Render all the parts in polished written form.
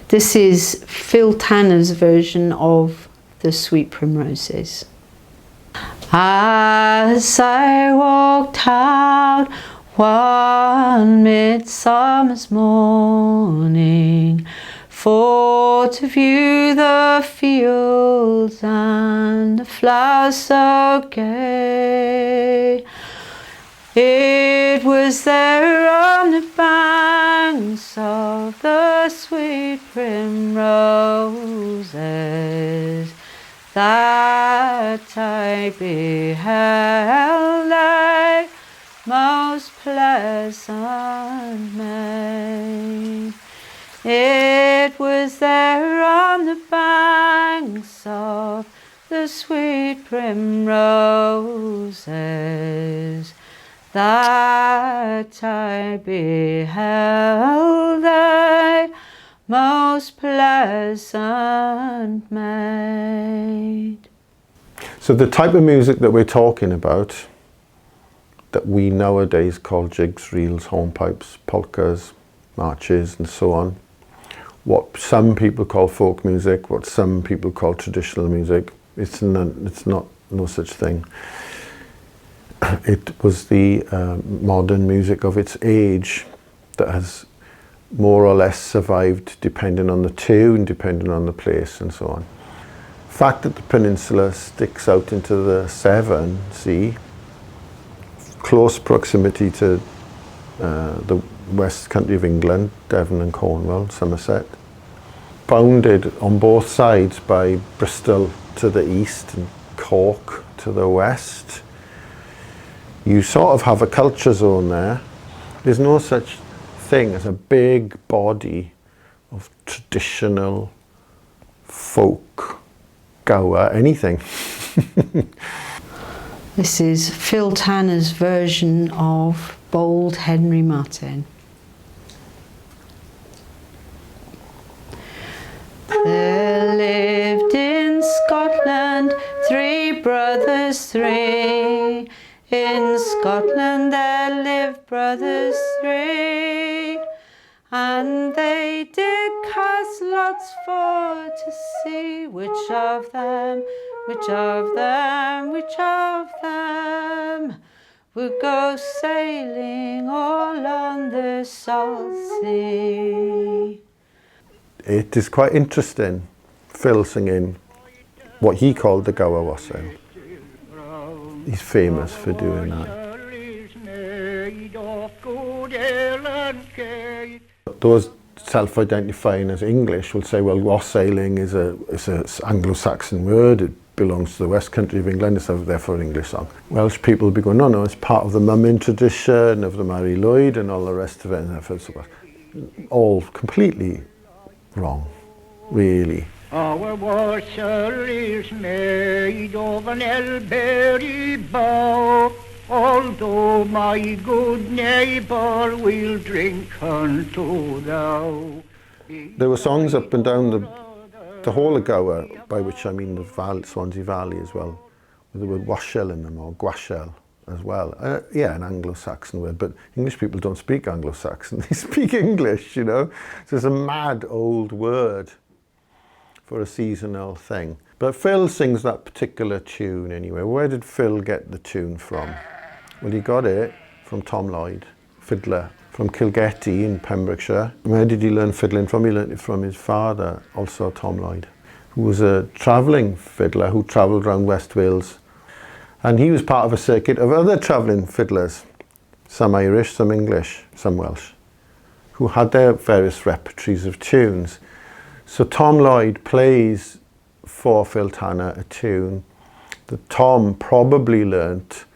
This is Phil Tanner's version of The Sweet Primroses. As I walked out one midsummer's morning, for to view the fields and the flowers so gay, it was there on the banks of the sweet primroses that I beheld a most pleasant maid. It was there on the banks of the sweet primroses that I beheld a most pleasant maid. So the type of music that we're talking about, that we nowadays call jigs, reels, hornpipes, polkas, marches and so on, what some people call folk music, what some people call traditional music, it's not no such thing. It was the modern music of its age that has more or less survived depending on the tune, depending on the place and so on. The fact that the peninsula sticks out into the Severn Sea, close proximity to the west country of England, Devon and Cornwall, Somerset, bounded on both sides by Bristol to the east and Cork to the west. You sort of have a culture zone there. There's no such thing as a big body of traditional folk, Gower, anything. This is Phil Tanner's version of Bold Henry Martin. There lived in Scotland 3 brothers 3. In Scotland there lived brothers 3, and they did cast lots for to see which of them would go sailing all on the salt sea. It is quite interesting, Phil singing what he called the Gower wassail. He's famous for doing that. Those self-identifying as English will say, well, wassailing is an Anglo-Saxon word, it belongs to the west country of England, it's therefore an English song. Welsh people will be going, no, it's part of the mumming tradition of the Mary Lloyd and all the rest of it, and all completely wrong, really. Our wassail is made of an elberry bough, although my good neighbour will drink unto thou. There were songs up and down the whole of Gower, by which I mean the Swansea Valley as well, with the word washel in them, or gwashel as well. Yeah, an Anglo-Saxon word, but English people don't speak Anglo-Saxon, they speak English, you know. So it's a mad old word for a seasonal thing. But Phil sings that particular tune anyway. Where did Phil get the tune from? Well, he got it from Tom Lloyd, fiddler from Kilgetty in Pembrokeshire. Where did he learn fiddling from? He learned it from his father, also Tom Lloyd, who was a travelling fiddler who travelled around West Wales. And he was part of a circuit of other travelling fiddlers, some Irish, some English, some Welsh, who had their various repertories of tunes. So Tom Lloyd plays for Phil Tanner a tune that Tom probably learnt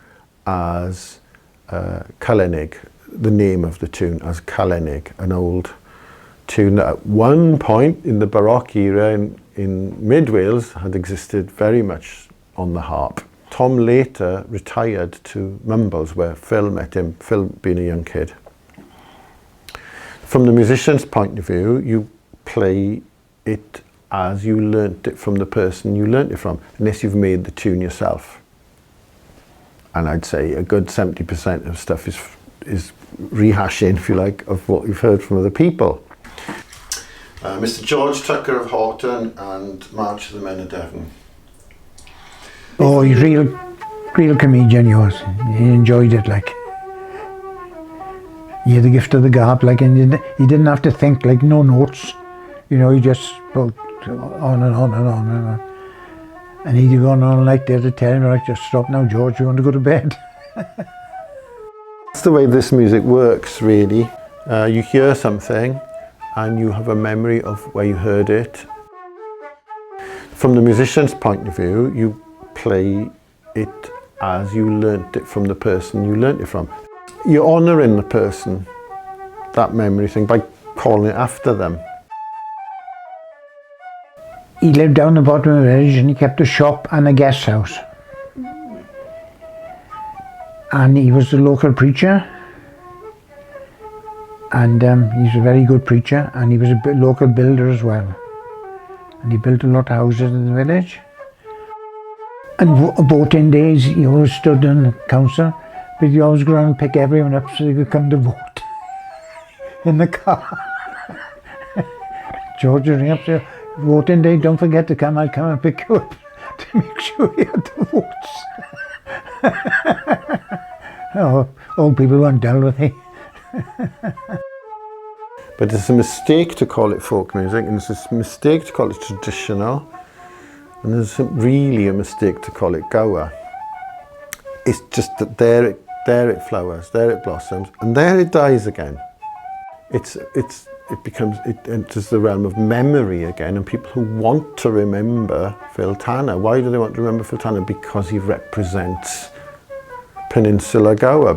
as Calennig, the name of the tune as Calennig, an old tune that at one point in the Baroque era in mid-Wales had existed very much on the harp. Tom later retired to Mumbles, where Phil met him, Phil being a young kid. From the musician's point of view, you play it as you learnt it from the person you learnt it from, unless you've made the tune yourself. And I'd say a good 70% of stuff is rehashing, if you like, of what you've heard from other people. Mr. George Tucker of Horton and March of the Men of Devon. Oh, he's real comedian, he was. He enjoyed it, like. He had the gift of the gab, like, and he didn't have to think, like, no notes. You know, he just spoke on and on and on and on. And he'd go on all night there to tell him, like, just stop now, George, we want to go to bed. That's the way this music works, really. You hear something and you have a memory of where you heard it. From the musician's point of view, you play it as you learnt it from the person you learnt it from. You're honouring the person, that memory thing, by calling it after them. He lived down the bottom of the village and he kept a shop and a guest house. And he was the local preacher, and he's a very good preacher, and he was a local builder as well. And he built a lot of houses in the village. And voting days, he always stood in the council, but he always go around and pick everyone up so they could come to vote in the car. George would ring up and say, voting day, don't forget to come, I'll come and pick you up to make sure you had the votes. Oh, old people weren't dealt with it. But it's a mistake to call it folk music, and it's a mistake to call it traditional, and there's really a mistake to call it Gower. It's just that there it flowers, there it blossoms, and there it dies again. It enters the realm of memory again, and people who want to remember Phil Tanner. Why do they want to remember Phil Tanner? Because he represents Peninsula Gower.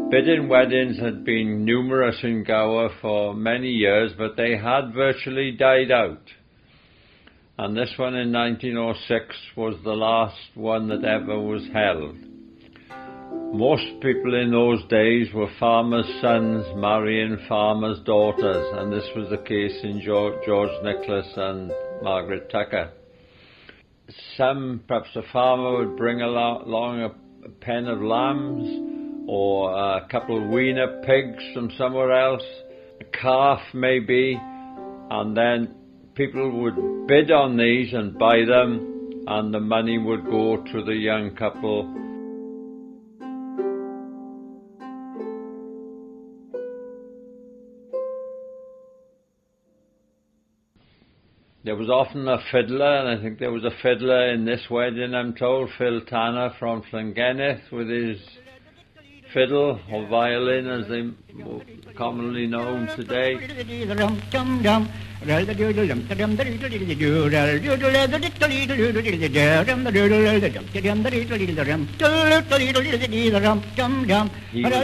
Bid-in weddings had been numerous in Gower for many years, but they had virtually died out. And this one in 1906 was the last one that ever was held. Most people in those days were farmers' sons marrying farmers' daughters, and this was the case in George Nicholas and Margaret Tucker. Perhaps a farmer would bring along a pen of lambs, or a couple of weaner pigs from somewhere else, a calf maybe, and then people would bid on these and buy them, and the money would go to the young couple. There was often a fiddler, and I think there was a fiddler in this wedding, I'm told, Phil Tanner from Llangennith, with his fiddle, or violin as they commonly known today. He was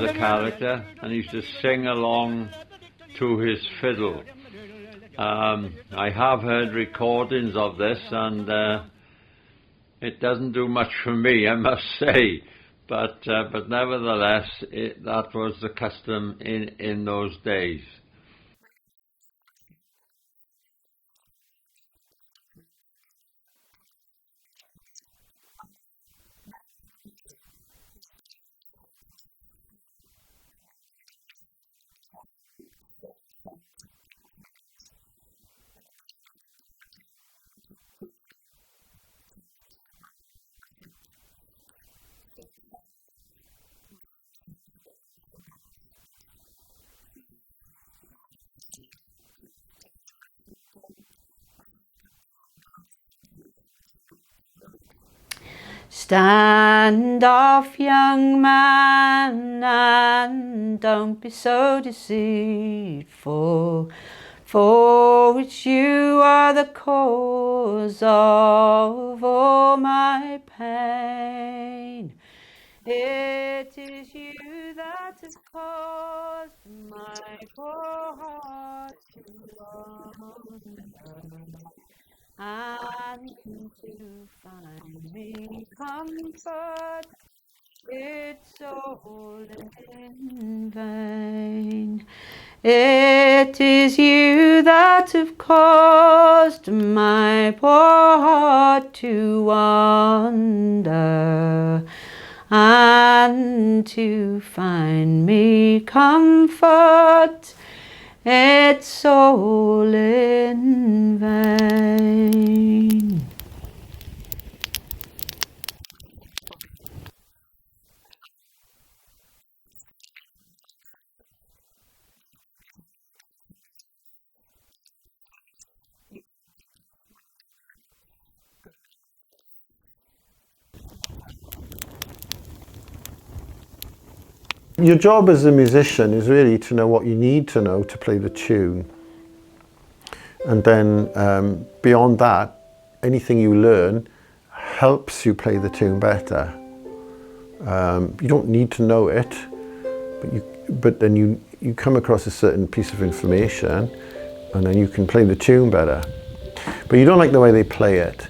a character, and he used to sing along to his fiddle. I have heard recordings of this, and it doesn't do much for me, I must say. But nevertheless, that was the custom in those days. Stand off, young man, and don't be so deceitful, for it's you are the cause of all my pain. It is you that has caused my poor heart to wander, and to find me comfort, it's all in vain. It is you that have caused my poor heart to wander, and to find me comfort, it's all in vain. Your job as a musician is really to know what you need to know to play the tune. And then beyond that, anything you learn helps you play the tune better. You don't need to know it, but then you come across a certain piece of information and then you can play the tune better. But you don't like the way they play it,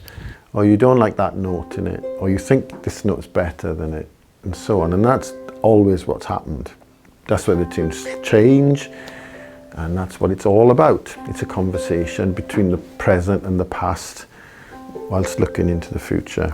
or you don't like that note in it, or you think this note's better than it, and so on. And that's always what's happened. That's where the tunes change, and that's what it's all about. It's a conversation between the present and the past whilst looking into the future.